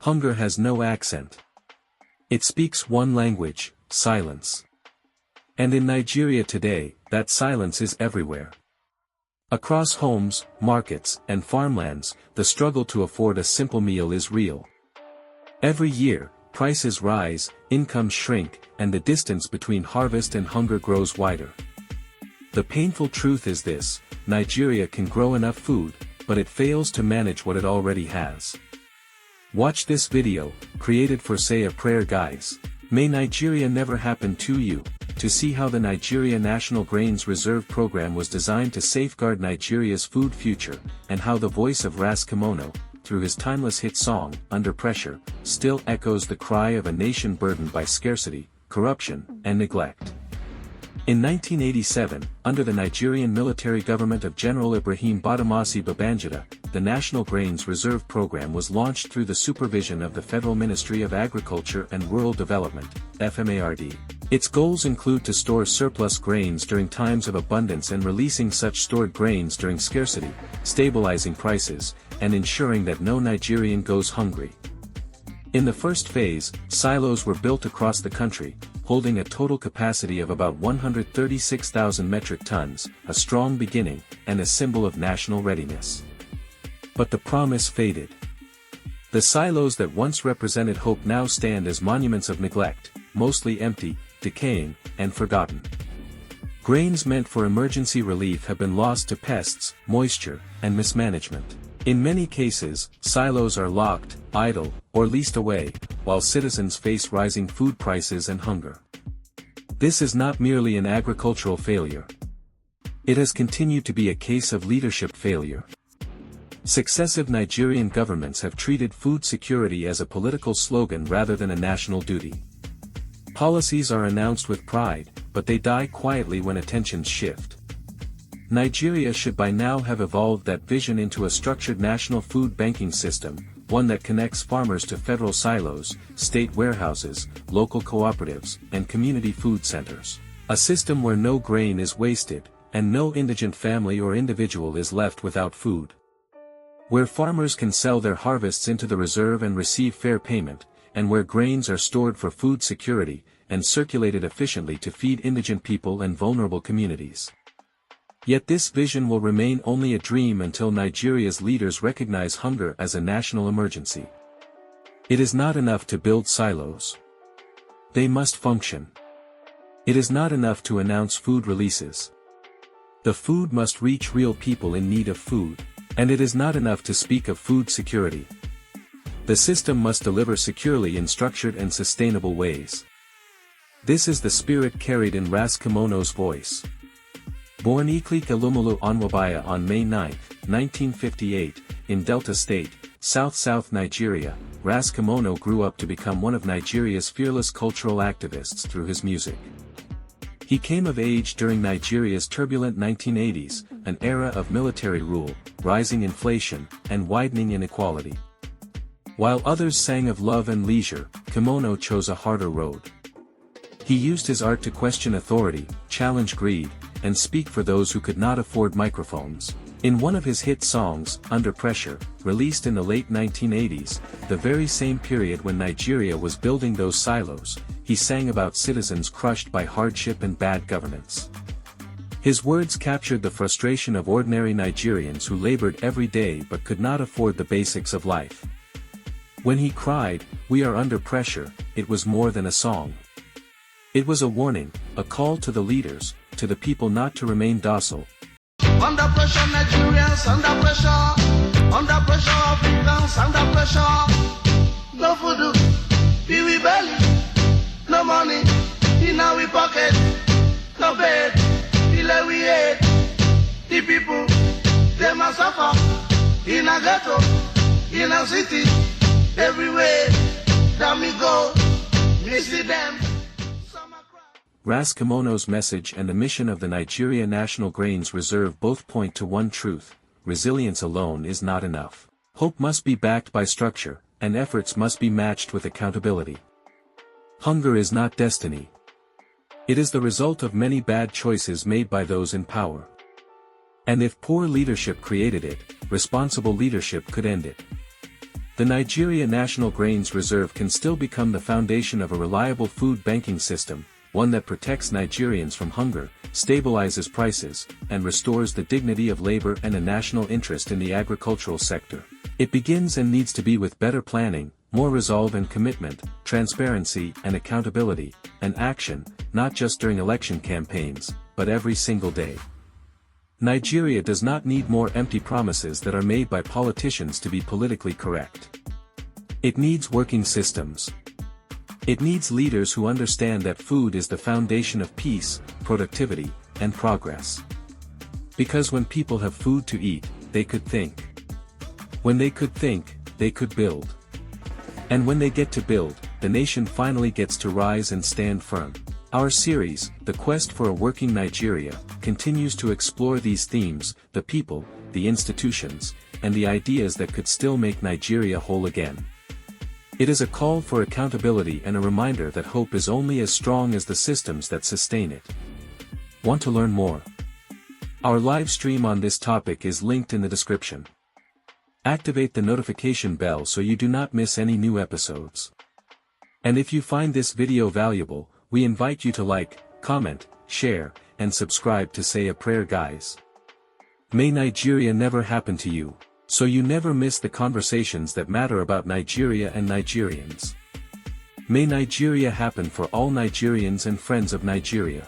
Hunger has no accent. It speaks one language, silence. And in Nigeria today, that silence is everywhere. Across homes, markets, and farmlands, the struggle to afford a simple meal is real. Every year, prices rise, incomes shrink, and the distance between harvest and hunger grows wider. The painful truth is this: Nigeria can grow enough food, but it fails to manage what it already has. Watch this video, created for Say a Prayer guys. May Nigeria never happen to you, to see how the Nigeria National Grains Reserve Program was designed to safeguard Nigeria's food future, and how the voice of Ras Kimono, through his timeless hit song, Under Pressure, still echoes the cry of a nation burdened by scarcity, corruption, and neglect. In 1987, under the Nigerian military government of General Ibrahim Babangida, the National Grains Reserve Program was launched through the supervision of the Federal Ministry of Agriculture and Rural Development, FMARD. Its goals include to store surplus grains during times of abundance and releasing such stored grains during scarcity, stabilizing prices, and ensuring that no Nigerian goes hungry. In the first phase, silos were built across the country, holding a total capacity of about 136,000 metric tons, a strong beginning, and a symbol of national readiness. But the promise faded. The silos that once represented hope now stand as monuments of neglect, mostly empty, decaying, and forgotten. Grains meant for emergency relief have been lost to pests, moisture, and mismanagement. In many cases, silos are locked, idle, or leased away, while citizens face rising food prices and hunger. This is not merely an agricultural failure. It has continued to be a case of leadership failure. Successive Nigerian governments have treated food security as a political slogan rather than a national duty. Policies are announced with pride, but they die quietly when attentions shift. Nigeria should by now have evolved that vision into a structured national food banking system, one that connects farmers to federal silos, state warehouses, local cooperatives, and community food centers. A system where no grain is wasted, and no indigent family or individual is left without food. Where farmers can sell their harvests into the reserve and receive fair payment, and where grains are stored for food security, and circulated efficiently to feed indigent people and vulnerable communities. Yet this vision will remain only a dream until Nigeria's leaders recognize hunger as a national emergency. It is not enough to build silos. They must function. It is not enough to announce food releases. The food must reach real people in need of food, and it is not enough to speak of food security. The system must deliver securely in structured and sustainable ways. This is the spirit carried in Ras Kimono's voice. Born Iklika Lumulu Onwabaya on May 9, 1958, in Delta State, South Nigeria, Ras Kimono grew up to become one of Nigeria's fearless cultural activists through his music. He came of age during Nigeria's turbulent 1980s, an era of military rule, rising inflation, and widening inequality. While others sang of love and leisure, Kimono chose a harder road. He used his art to question authority, challenge greed, and speak for those who could not afford microphones. In one of his hit songs, Under Pressure, released in the late 1980s, the very same period when Nigeria was building those silos, he sang about citizens crushed by hardship and bad governance. His words captured the frustration of ordinary Nigerians who labored every day but could not afford the basics of life. When he cried, "We are under pressure," it was more than a song. It was a warning, a call to the leaders, to the people not to remain docile. Under pressure, Nigerians, under pressure, Africans, under pressure. No food, we belly, no money, in our pocket, no bed, we ate. The people, they must suffer, in a ghetto, in a city, everywhere, that we go, we see them. Ras Kimono's message and the mission of the Nigeria National Grains Reserve both point to one truth: resilience alone is not enough. Hope must be backed by structure, and efforts must be matched with accountability. Hunger is not destiny. It is the result of many bad choices made by those in power. And if poor leadership created it, responsible leadership could end it. The Nigeria National Grains Reserve can still become the foundation of a reliable food banking system, one that protects Nigerians from hunger, stabilizes prices, and restores the dignity of labor and a national interest in the agricultural sector. It begins and needs to be with better planning, more resolve and commitment, transparency and accountability, and action, not just during election campaigns, but every single day. Nigeria does not need more empty promises that are made by politicians to be politically correct. It needs working systems. It needs leaders who understand that food is the foundation of peace, productivity, and progress. Because when people have food to eat, they could think. When they could think, they could build. And when they get to build, the nation finally gets to rise and stand firm. Our series, The Quest for a Working Nigeria, continues to explore these themes, the people, the institutions, and the ideas that could still make Nigeria whole again. It is a call for accountability and a reminder that hope is only as strong as the systems that sustain it. Want to learn more? Our live stream on this topic is linked in the description. Activate the notification bell so you do not miss any new episodes. And if you find this video valuable, we invite you to like, comment, share, and subscribe to Say a Prayer, guys. May Nigeria never happen to you, so you never miss the conversations that matter about Nigeria and Nigerians. May Nigeria happen for all Nigerians and friends of Nigeria.